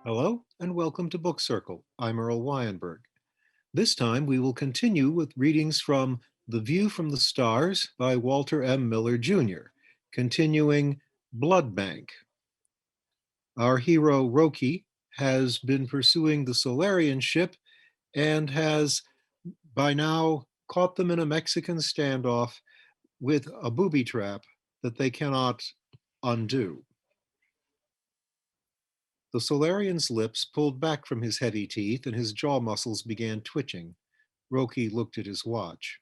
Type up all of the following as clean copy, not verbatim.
Hello and welcome to Book Circle. I'm Earl Wyenberg. This time we will continue with readings from The View from the Stars by Walter M. Miller Jr., continuing Blood Bank. Our hero Roki has been pursuing the Solarian ship and has by now caught them in a Mexican standoff with a booby trap that they cannot undo. The Solarian's lips pulled back from his heavy teeth and his jaw muscles began twitching. Roki looked at his watch.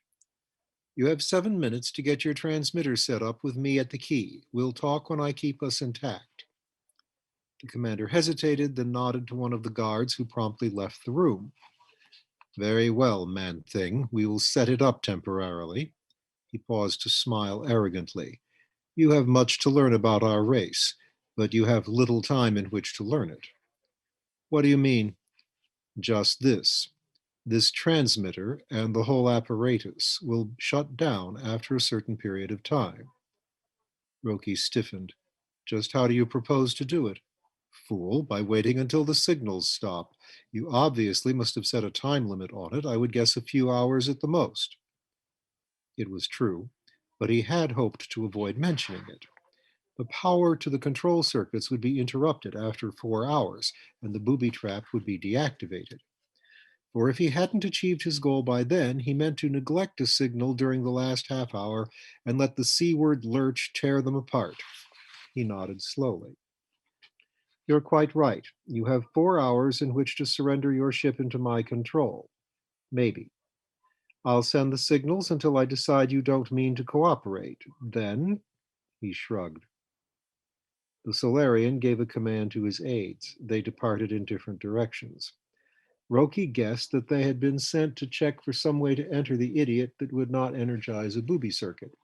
You have 7 minutes to get your transmitter set up with me at the key. We'll talk when I keep us intact. The commander hesitated, then nodded to one of the guards who promptly left the room. Very well, Man-Thing. We will set it up temporarily. He paused to smile arrogantly. You have much to learn about our race, but you have little time in which to learn it. What do you mean? Just this. This transmitter and the whole apparatus will shut down after a certain period of time. Roki stiffened. Just how do you propose to do it? Fool, by waiting until the signals stop. You obviously must have set a time limit on it. I would guess a few hours at the most. It was true, but he had hoped to avoid mentioning it. The power to the control circuits would be interrupted after 4 hours, and the booby trap would be deactivated. For if he hadn't achieved his goal by then, he meant to neglect a signal during the last half hour and let the seaward lurch tear them apart. He nodded slowly. You're quite right. You have 4 hours in which to surrender your ship into my control. Maybe. I'll send the signals until I decide you don't mean to cooperate. Then, he shrugged. The Solarian gave a command to his aides. They departed in different directions. Roki guessed that they had been sent to check for some way to enter the idiot that would not energize a booby circuit.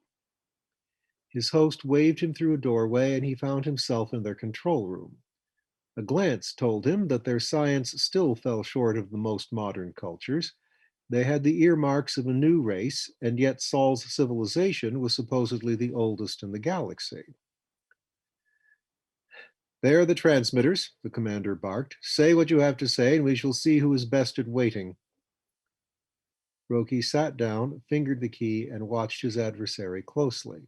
His host waved him through a doorway and he found himself in their control room. A glance told him that their science still fell short of the most modern cultures. They had the earmarks of a new race, and yet Sol's civilization was supposedly the oldest in the galaxy. There are the transmitters, the commander barked. Say what you have to say, and we shall see who is best at waiting. Roki sat down, fingered the key, and watched his adversary closely.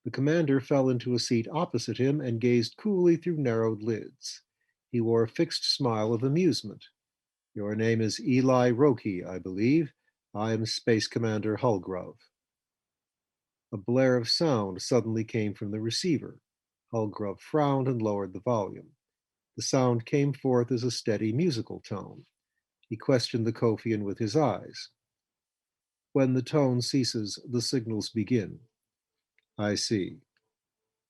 The commander fell into a seat opposite him and gazed coolly through narrowed lids. He wore a fixed smile of amusement. Your name is Eli Roki, I believe. I am Space Commander Hulgrove. A blare of sound suddenly came from the receiver. Hulgrove frowned and lowered the volume. The sound came forth as a steady musical tone. He questioned the Kofian with his eyes. When the tone ceases, the signals begin. I see.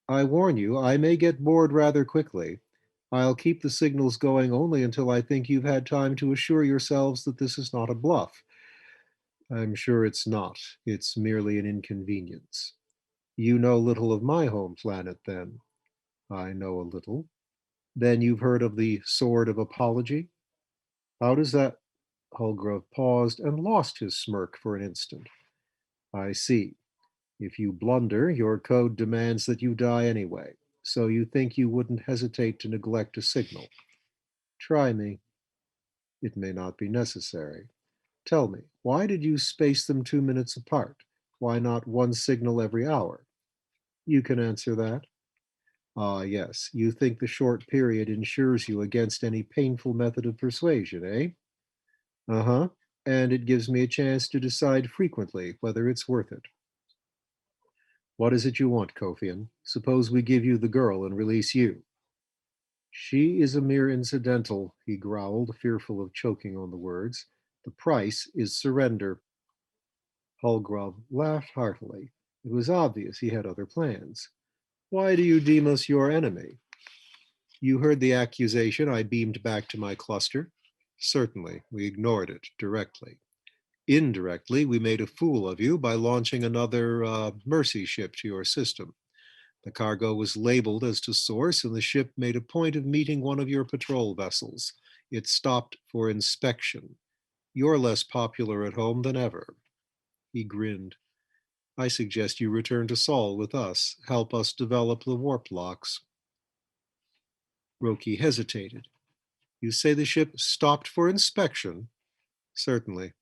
I warn you, I may get bored rather quickly. I'll keep the signals going only until I think you've had time to assure yourselves that this is not a bluff. I'm sure it's not. It's merely an inconvenience. You know little of my home planet, then. I know a little. Then you've heard of the Sword of Apology? How does that? Hulgrove paused and lost his smirk for an instant. I see. If you blunder, your code demands that you die anyway, so you think you wouldn't hesitate to neglect a signal. Try me. It may not be necessary. Tell me, why did you space them 2 minutes apart? Why not one signal every hour? You can answer that. Ah, yes, you think the short period ensures you against any painful method of persuasion, eh? Uh-huh. And it gives me a chance to decide frequently whether it's worth it. What is it you want, Kofian? Suppose we give you the girl and release you. She is a mere incidental, he growled, fearful of choking on the words. The price is surrender. Hulgrove laughed heartily. It was obvious he had other plans. Why do you deem us your enemy? You heard the accusation I beamed back to my cluster. Certainly, we ignored it directly. Indirectly, we made a fool of you by launching another Mercy ship to your system. The cargo was labeled as to source, and the ship made a point of meeting one of your patrol vessels. It stopped for inspection. You're less popular at home than ever. He grinned. I suggest you return to Sol with us. Help us develop the warp locks. Roki hesitated. You say the ship stopped for inspection? Certainly.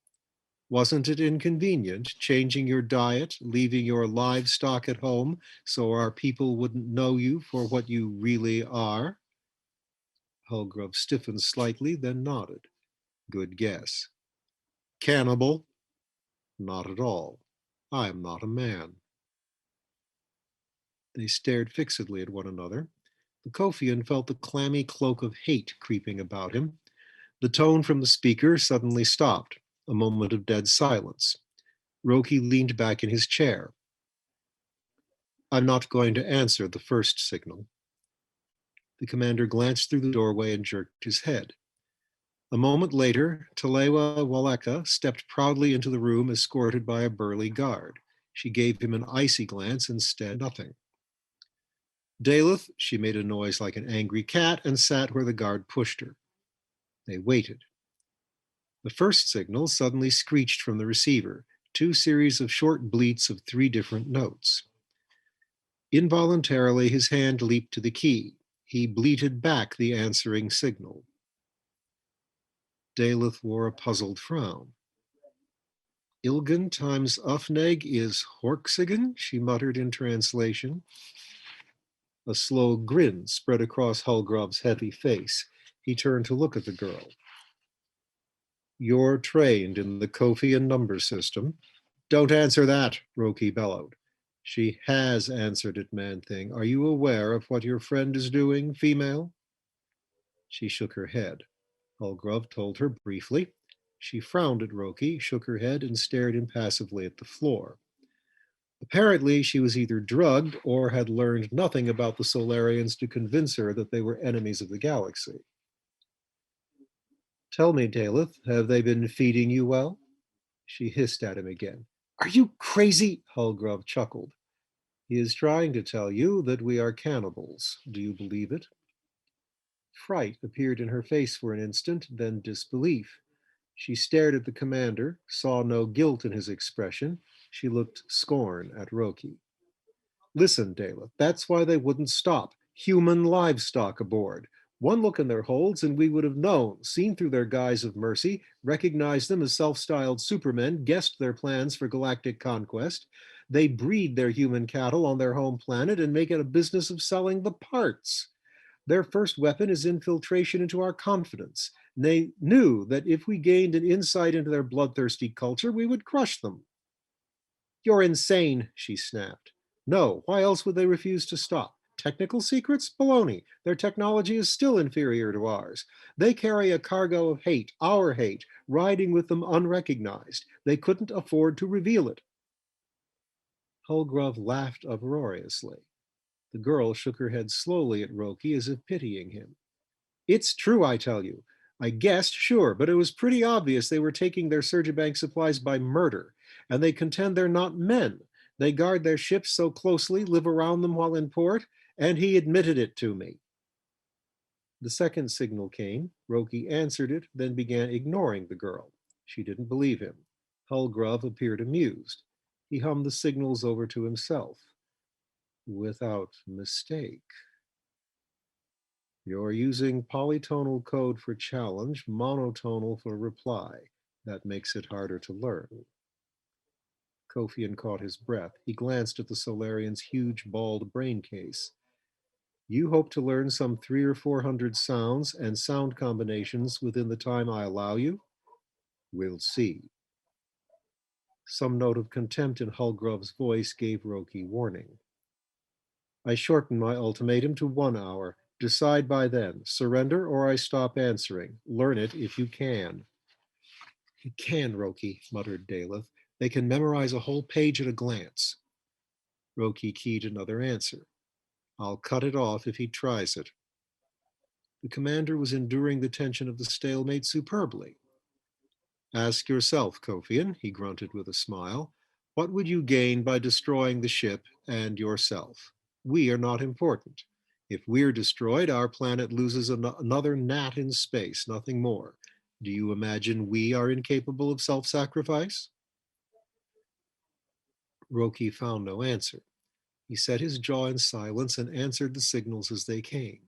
Wasn't it inconvenient, changing your diet, leaving your livestock at home so our people wouldn't know you for what you really are? Holgrove stiffened slightly, then nodded. Good guess. Cannibal? Not at all. I am not a man. They stared fixedly at one another. The Kofian felt the clammy cloak of hate creeping about him. The tone from the speaker suddenly stopped. A moment of dead silence. Roki leaned back in his chair. I'm not going to answer the first signal. The commander glanced through the doorway and jerked his head. A moment later, Telewa Waleka stepped proudly into the room, escorted by a burly guard. She gave him an icy glance and said nothing. Daleth, she made a noise like an angry cat and sat where the guard pushed her. They waited. The first signal suddenly screeched from the receiver, two series of short bleats of 3 different notes. Involuntarily, his hand leaped to the key. He bleated back the answering signal. Daleth wore a puzzled frown. Ilgen times Ufneg is Horksigen, she muttered in translation. A slow grin spread across Hulgrov's heavy face. He turned to look at the girl. You're trained in the Kofian number system. Don't answer that, Roki bellowed. She has answered it, Man-Thing. Are you aware of what your friend is doing, female? She shook her head. Holgrove told her briefly. She frowned at Roki, shook her head, and stared impassively at the floor. Apparently, she was either drugged or had learned nothing about the Solarians to convince her that they were enemies of the galaxy. Tell me, Daleth, have they been feeding you well? She hissed at him again. Are you crazy? Holgrove chuckled. He is trying to tell you that we are cannibals. Do you believe it? Fright appeared in her face for an instant, then disbelief. She stared at the commander, saw no guilt in his expression. She looked scorn at Roki. Listen, Daleth, that's why they wouldn't stop. Human livestock aboard. One look in their holds and we would have known, seen through their guise of mercy, recognized them as self-styled supermen, guessed their plans for galactic conquest. They breed their human cattle on their home planet and make it a business of selling the parts. Their first weapon is infiltration into our confidence. They knew that if we gained an insight into their bloodthirsty culture, we would crush them. You're insane, she snapped. No, why else would they refuse to stop? Technical secrets? Baloney. Their technology is still inferior to ours. They carry a cargo of hate, our hate, riding with them unrecognized. They couldn't afford to reveal it. Holgrove laughed uproariously. The girl shook her head slowly at Roki as if pitying him. It's true, I tell you. I guessed, sure, but it was pretty obvious they were taking their Surgibank supplies by murder, and they contend they're not men. They guard their ships so closely, live around them while in port, and he admitted it to me. The second signal came. Roki answered it, then began ignoring the girl. She didn't believe him. Holgrove appeared amused. He hummed the signals over to himself. Without mistake. You're using polytonal code for challenge, monotonal for reply. That makes it harder to learn. Kofian caught his breath. He glanced at the Solarian's huge, bald brain case. You hope to learn some 300 or 400 sounds and sound combinations within the time I allow you? We'll see. Some note of contempt in Holgrove's voice gave Roki warning. I shorten my ultimatum to 1 hour. Decide by then. Surrender or I stop answering. Learn it if you can. He can, Roki, muttered Daleth. They can memorize a whole page at a glance. Roki keyed another answer. I'll cut it off if he tries it. The commander was enduring the tension of the stalemate superbly. Ask yourself, Kofian, he grunted with a smile. What would you gain by destroying the ship and yourself? We are not important. If we're destroyed, our planet loses another gnat in space, nothing more. Do you imagine we are incapable of self-sacrifice? Roki found no answer. He set his jaw in silence and answered the signals as they came.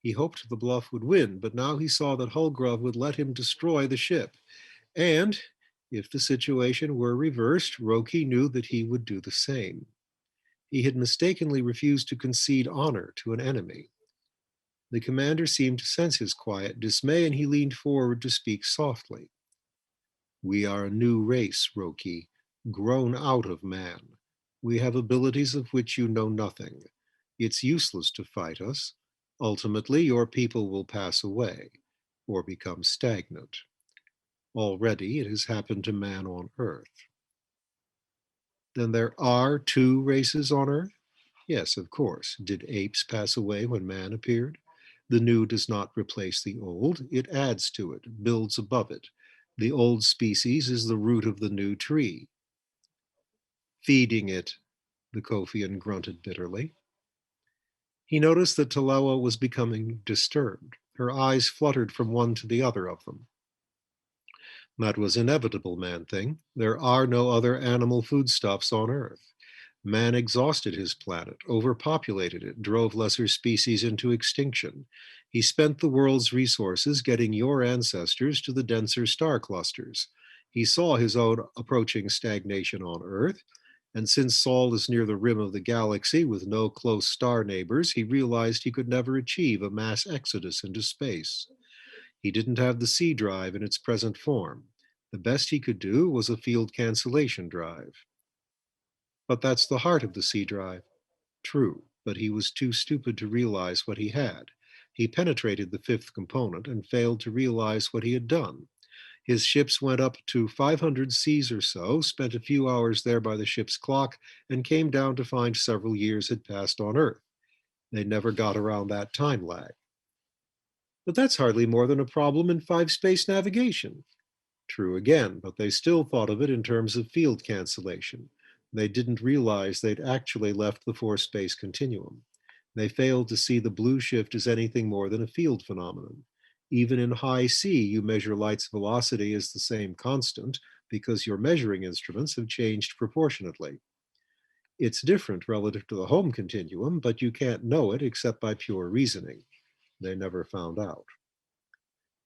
He hoped the bluff would win, but now he saw that Hulgrove would let him destroy the ship. And if the situation were reversed, Roki knew that he would do the same. He had mistakenly refused to concede honor to an enemy. The commander seemed to sense his quiet dismay, and he leaned forward to speak softly. We are a new race, Roki, grown out of man. We have abilities of which you know nothing. It's useless to fight us. Ultimately, your people will pass away or become stagnant. Already it has happened to man on Earth. Then there are two races on Earth? Yes, of course. Did apes pass away when man appeared? The new does not replace the old, it adds to it, builds above it. The old species is the root of the new tree. Feeding it, the Kofian grunted bitterly. He noticed that Talawa was becoming disturbed. Her eyes fluttered from one to the other of them. That was inevitable, Man-Thing. There are no other animal foodstuffs on Earth. Man exhausted his planet, overpopulated it, drove lesser species into extinction. He spent the world's resources getting your ancestors to the denser star clusters. He saw his own approaching stagnation on Earth, and since Sol is near the rim of the galaxy with no close star neighbors, he realized he could never achieve a mass exodus into space. He didn't have the C drive in its present form. The best he could do was a field cancellation drive. But that's the heart of the C drive. True, but he was too stupid to realize what he had. He penetrated the fifth component and failed to realize what he had done. His ships went up to 500 Cs or so, spent a few hours there by the ship's clock, and came down to find several years had passed on Earth. They never got around that time lag. But that's hardly more than a problem in five-space navigation. True again, but they still thought of it in terms of field cancellation. They didn't realize they'd actually left the four-space continuum. They failed to see the blue shift as anything more than a field phenomenon. Even in high C, you measure light's velocity as the same constant because your measuring instruments have changed proportionately. It's different relative to the home continuum, but you can't know it except by pure reasoning. They never found out.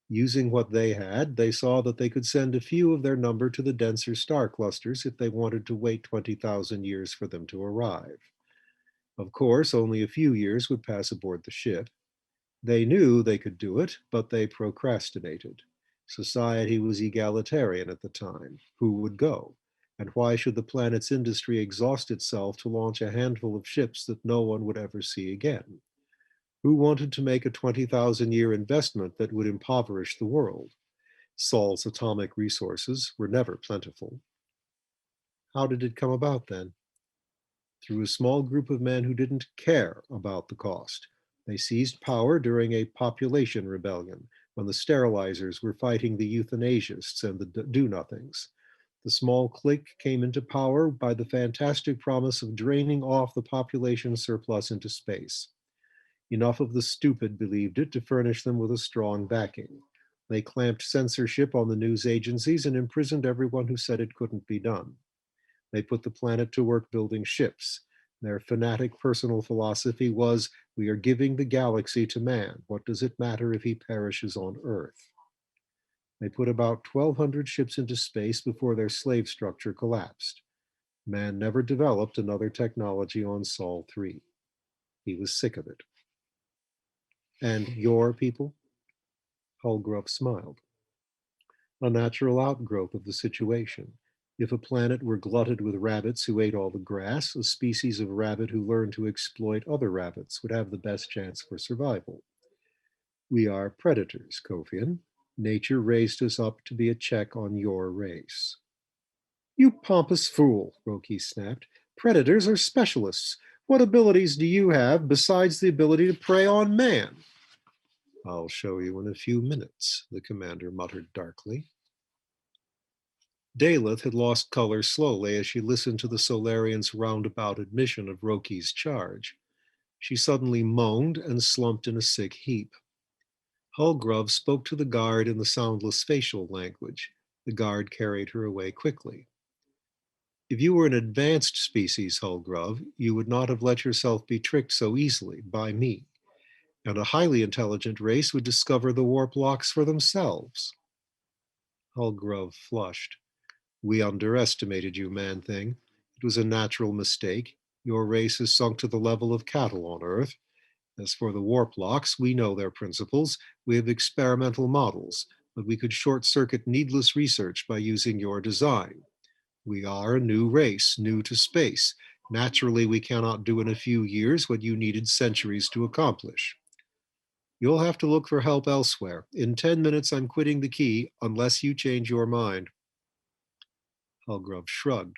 Using what they had, they saw that they could send a few of their number to the denser star clusters if they wanted to wait 20,000 years for them to arrive. Of course, only a few years would pass aboard the ship. They knew they could do it, but they procrastinated. Society was egalitarian at the time. Who would go? And why should the planet's industry exhaust itself to launch a handful of ships that no one would ever see again? Who wanted to make a 20,000-year investment that would impoverish the world? Sol's atomic resources were never plentiful. How did it come about then? Through a small group of men who didn't care about the cost. They seized power during a population rebellion when the sterilizers were fighting the euthanasiasts and the do-nothings. The small clique came into power by the fantastic promise of draining off the population surplus into space. Enough of the stupid believed it to furnish them with a strong backing. They clamped censorship on the news agencies and imprisoned everyone who said it couldn't be done. They put the planet to work building ships. Their fanatic personal philosophy was, we are giving the galaxy to man. What does it matter if he perishes on Earth? They put about 1,200 ships into space before their slave structure collapsed. Man never developed another technology on Sol 3. He was sick of it. And your people? Hulgrove smiled. A natural outgrowth of the situation. If a planet were glutted with rabbits who ate all the grass, a species of rabbit who learned to exploit other rabbits would have the best chance for survival. We are predators, Kofian. Nature raised us up to be a check on your race. You pompous fool, Roki snapped. Predators are specialists. What abilities do you have besides the ability to prey on man? I'll show you in a few minutes, the commander muttered darkly. Daleth had lost color slowly as she listened to the Solarian's roundabout admission of Roki's charge. She suddenly moaned and slumped in a sick heap. Hulgrove spoke to the guard in the soundless facial language. The guard carried her away quickly. If you were an advanced species, Hulgrove, you would not have let yourself be tricked so easily by me. and a highly intelligent race would discover the warp locks for themselves. Hulgrove flushed. We underestimated you, Man-Thing. It was a natural mistake. Your race has sunk to the level of cattle on Earth. As for the warp locks, we know their principles. We have experimental models, but we could short-circuit needless research by using your design. We are a new race, new to space. Naturally, we cannot do in a few years what you needed centuries to accomplish. You'll have to look for help elsewhere. In 10 minutes, I'm quitting the key unless you change your mind. Hulgrove shrugged.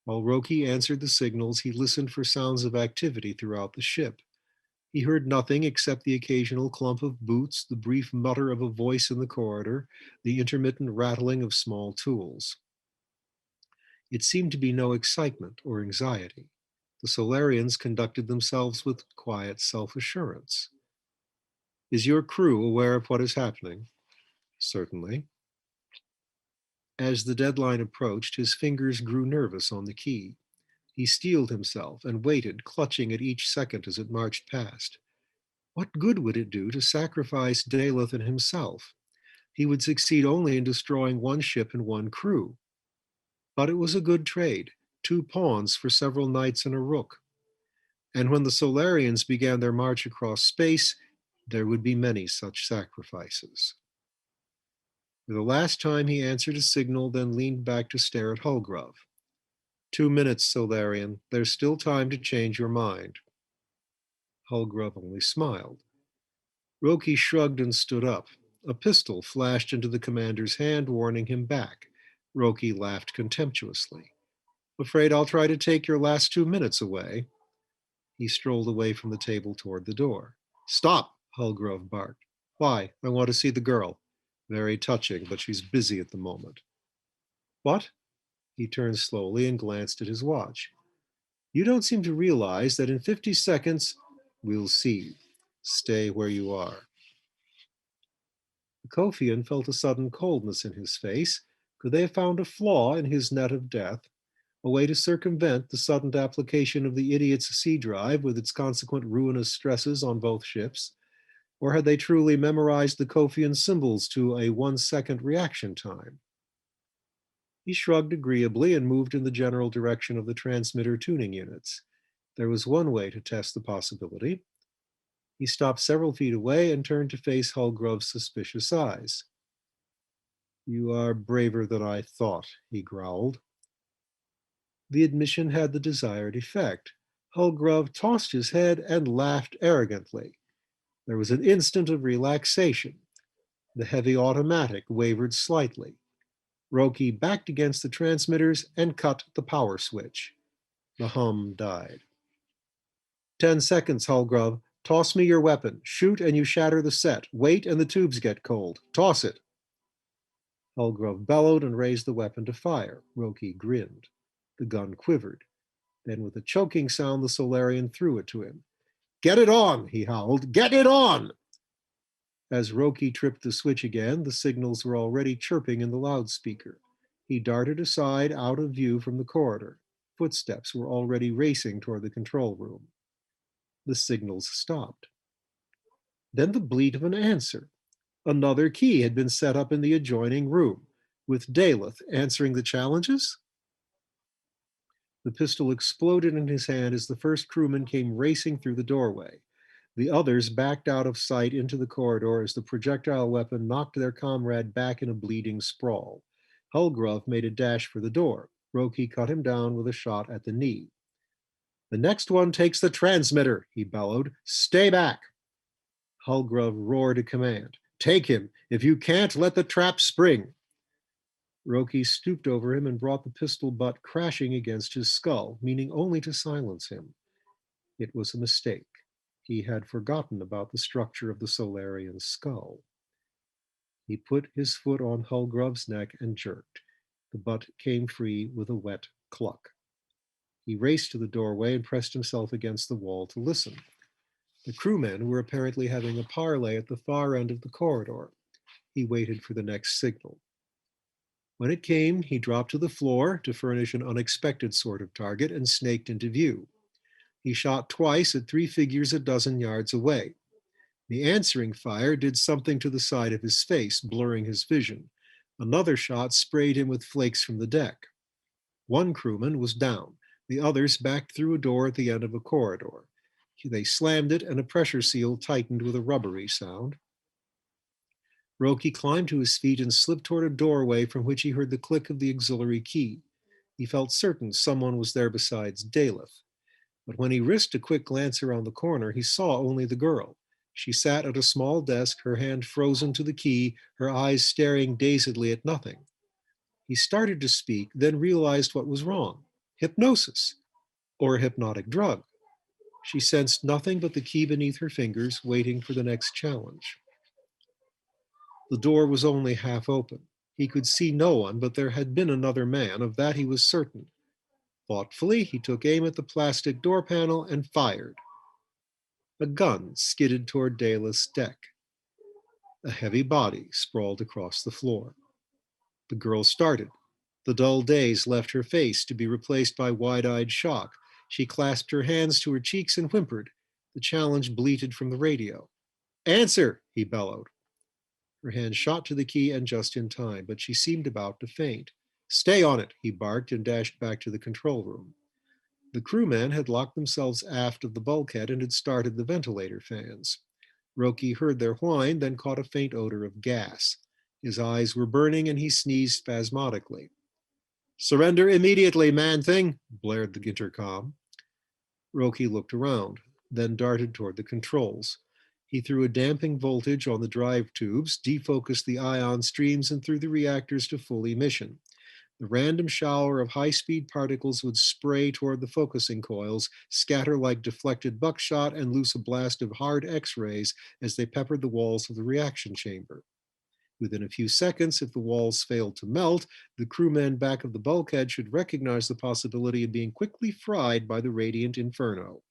While Roki answered the signals, he listened for sounds of activity throughout the ship. He heard nothing except the occasional clump of boots, the brief mutter of a voice in the corridor, the intermittent rattling of small tools. It seemed to be no excitement or anxiety. The Solarians conducted themselves with quiet self-assurance. Is your crew aware of what is happening? Certainly. As the deadline approached, his fingers grew nervous on the key. He steeled himself and waited, clutching at each second as it marched past. What good would it do to sacrifice Daleth and himself? He would succeed only in destroying one ship and one crew. But it was a good trade, 2 pawns for several knights and a rook. And when the Solarians began their march across space, there would be many such sacrifices. For the last time, he answered a signal, then leaned back to stare at Hulgrove. 2 minutes, Solarian. There's still time to change your mind. Hulgrove only smiled. Roki shrugged and stood up. A pistol flashed into the commander's hand, warning him back. Roki laughed contemptuously. Afraid I'll try to take your last 2 minutes away. He strolled away from the table toward the door. Stop, Hulgrove barked. Why? I want to see the girl. Very touching, but she's busy at the moment. What? He turned slowly and glanced at his watch. You don't seem to realize that in 50 seconds, we'll see. Stay where you are. The Kofian felt a sudden coldness in his face. Could they have found a flaw in his net of death? A way to circumvent the sudden application of the idiot's C drive with its consequent ruinous stresses on both ships? Or had they truly memorized the Kofian symbols to a 1-second reaction time? He shrugged agreeably and moved in the general direction of the transmitter tuning units. There was one way to test the possibility. He stopped several feet away and turned to face Hulgrove's suspicious eyes. You are braver than I thought, he growled. The admission had the desired effect. Hulgrove tossed his head and laughed arrogantly. There was an instant of relaxation. The heavy automatic wavered slightly. Roki backed against the transmitters and cut the power switch. The hum died. 10 seconds, Hulgrove. Toss me your weapon. Shoot and you shatter the set. Wait and the tubes get cold. Toss it. Hulgrove bellowed and raised the weapon to fire. Roki grinned. The gun quivered. Then with a choking sound, the Solarian threw it to him. Get it on, he howled. Get it on! As Roki tripped the switch again, the signals were already chirping in the loudspeaker. He darted aside out of view from the corridor. Footsteps were already racing toward the control room. The signals stopped. Then the bleat of an answer. Another key had been set up in the adjoining room, with Daleth answering the challenges. The pistol exploded in his hand as the first crewman came racing through the doorway. The others backed out of sight into the corridor as the projectile weapon knocked their comrade back in a bleeding sprawl. Hulgrove made a dash for the door. Roki cut him down with a shot at the knee. The next one takes the transmitter, he bellowed. Stay back. Hulgrove roared a command. Take him. If you can't, let the trap spring. Roki stooped over him and brought the pistol butt crashing against his skull, meaning only to silence him. It was a mistake. He had forgotten about the structure of the Solarian skull. He put his foot on Hulgrove's neck and jerked. The butt came free with a wet cluck. He raced to the doorway and pressed himself against the wall to listen. The crewmen were apparently having a parley at the far end of the corridor. He waited for the next signal. When it came, he dropped to the floor to furnish an unexpected sort of target and snaked into view. He shot twice at 3 figures a dozen yards away. The answering fire did something to the side of his face, blurring his vision. Another shot sprayed him with flakes from the deck. One crewman was down. The others backed through a door at the end of a corridor. They slammed it, and a pressure seal tightened with a rubbery sound. Roki climbed to his feet and slipped toward a doorway from which he heard the click of the auxiliary key. He felt certain someone was there besides Daleth. But when he risked a quick glance around the corner, he saw only the girl. She sat at a small desk, her hand frozen to the key, her eyes staring dazedly at nothing. He started to speak, then realized what was wrong. Hypnosis, or a hypnotic drug. She sensed nothing but the key beneath her fingers, waiting for the next challenge. The door was only half open. He could see no one, but there had been another man, of that he was certain. Thoughtfully, he took aim at the plastic door panel and fired. A gun skidded toward Daleth's deck. A heavy body sprawled across the floor. The girl started. The dull daze left her face to be replaced by wide-eyed shock. She clasped her hands to her cheeks and whimpered. The challenge bleated from the radio. "Answer!" he bellowed. Her hand shot to the key and just in time, but she seemed about to faint. "Stay on it," he barked and dashed back to the control room. The crewmen had locked themselves aft of the bulkhead and had started the ventilator fans. Roki heard their whine, then caught a faint odor of gas. His eyes were burning and he sneezed spasmodically. "Surrender immediately, man-thing," blared the intercom. Roki looked around, then darted toward the controls. He threw a damping voltage on the drive tubes, defocused the ion streams, and threw the reactors to full emission. The random shower of high-speed particles would spray toward the focusing coils, scatter like deflected buckshot, and loose a blast of hard X-rays as they peppered the walls of the reaction chamber. Within a few seconds, if the walls failed to melt, the crewmen back of the bulkhead should recognize the possibility of being quickly fried by the radiant inferno.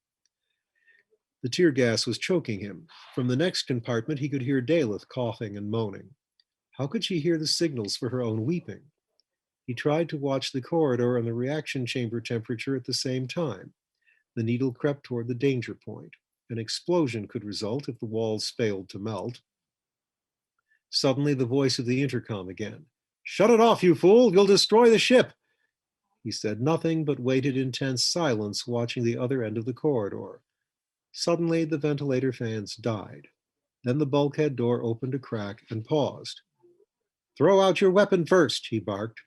The tear gas was choking him. From the next compartment, he could hear Daleth coughing and moaning. How could she hear the signals for her own weeping? He tried to watch the corridor and the reaction chamber temperature at the same time. The needle crept toward the danger point. An explosion could result if the walls failed to melt. Suddenly, the voice of the intercom again. "Shut it off, you fool! You'll destroy the ship!" He said nothing, but waited in tense silence, watching the other end of the corridor. Suddenly, the ventilator fans died. Then the bulkhead door opened a crack and paused. "Throw out your weapon first," he barked.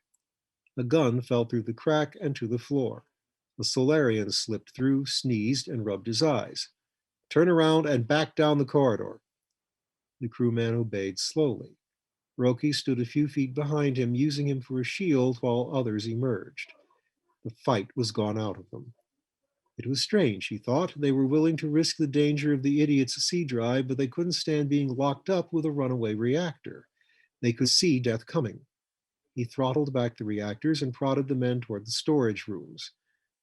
A gun fell through the crack and to the floor. The Solarian slipped through, sneezed, and rubbed his eyes. "Turn around and back down the corridor." The crewman obeyed slowly. Roki stood a few feet behind him, using him for a shield while others emerged. The fight was gone out of them. It was strange, he thought. They were willing to risk the danger of the idiot's sea drive, but they couldn't stand being locked up with a runaway reactor. They could see death coming. He throttled back the reactors and prodded the men toward the storage rooms.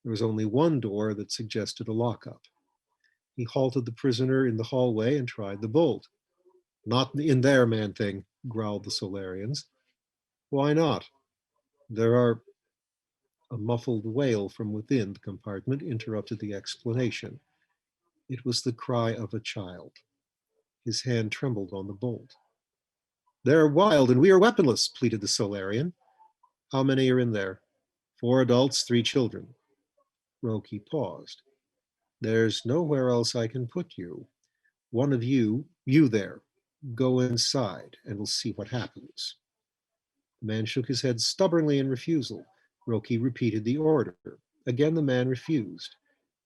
There was only one door that suggested a lockup. He halted the prisoner in the hallway and tried the bolt. "Not in there, man-thing," growled the Solarians. "Why not?" "There are—" A muffled wail from within the compartment interrupted the explanation. It was the cry of a child. His hand trembled on the bolt. "They're wild and we are weaponless," pleaded the Solarian. "How many are in there?" "4 adults, 3 children." Roki paused. "There's nowhere else I can put you. One of you there, go inside and we'll see what happens." The man shook his head stubbornly in refusal. Roki repeated the order. Again the man refused.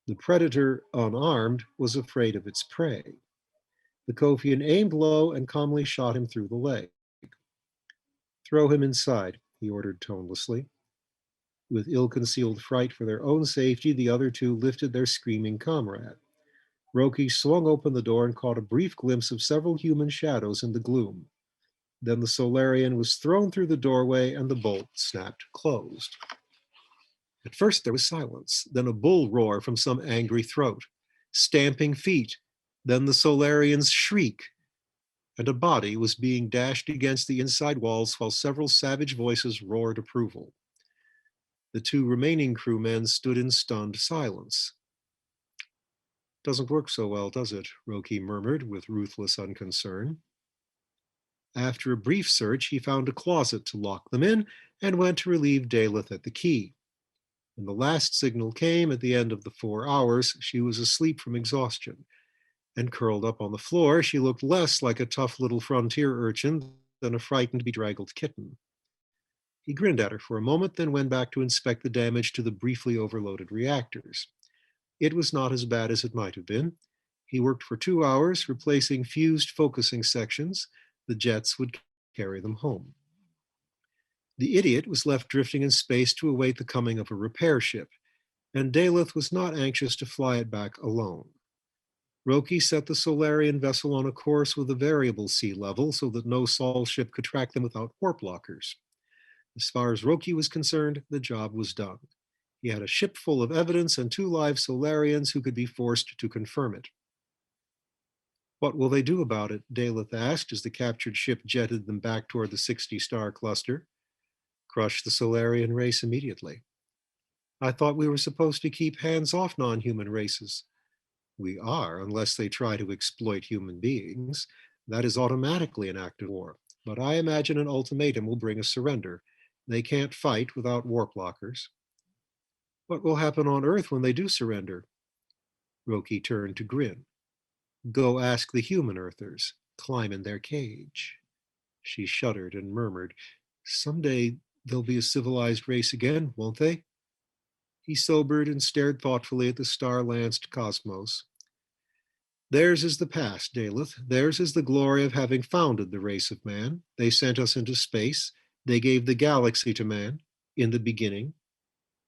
The predator, unarmed, was afraid of its prey. The Kofian aimed low and calmly shot him through the leg. "Throw him inside," he ordered tonelessly. With ill-concealed fright for their own safety, the other two lifted their screaming comrade. Roki swung open the door and caught a brief glimpse of several human shadows in the gloom. Then the Solarian was thrown through the doorway and the bolt snapped closed. At first there was silence, then a bull roar from some angry throat, stamping feet, then the Solarian's shriek, and a body was being dashed against the inside walls while several savage voices roared approval. The 2 remaining crewmen stood in stunned silence. Doesn't work so well, does it? Roki murmured with ruthless unconcern. After a brief search, he found a closet to lock them in and went to relieve Daleth at the key. When the last signal came at the end of the 4 hours, she was asleep from exhaustion, and curled up on the floor, she looked less like a tough little frontier urchin than a frightened, bedraggled kitten. He grinned at her for a moment, then went back to inspect the damage to the briefly overloaded reactors. It was not as bad as it might have been. He worked for 2 hours, replacing fused focusing sections. The jets would carry them home. The idiot was left drifting in space to await the coming of a repair ship, and Daleth was not anxious to fly it back alone. Roki set the Solarian vessel on a course with a variable sea level so that no Sol ship could track them without warp blockers. As far as Roki was concerned, the job was done. He had a ship full of evidence and 2 live Solarians who could be forced to confirm it. What will they do about it? Daleth asked as the captured ship jetted them back toward the 60-star cluster. Crush the Solarian race immediately. I thought we were supposed to keep hands off non-human races. We are, unless they try to exploit human beings. That is automatically an act of war. But I imagine an ultimatum will bring a surrender. They can't fight without warp blockers. What will happen on Earth when they do surrender? Roki turned to grin. Go ask the human Earthers. Climb in their cage. She shuddered and murmured, someday they'll be a civilized race again, won't they? He sobered and stared thoughtfully at the star-lanced cosmos. Theirs is the past, Daleth. Theirs is the glory of having founded the race of man. They sent us into space. They gave the galaxy to man in the beginning.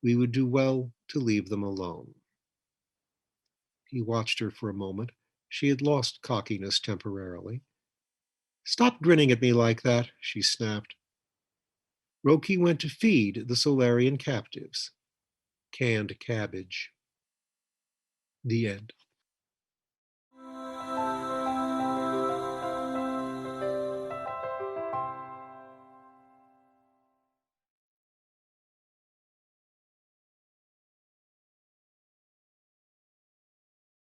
We would do well to leave them alone. He watched her for a moment. She had lost cockiness temporarily. Stop grinning at me like that, she snapped. Roki went to feed the Solarian captives. Canned cabbage. The end.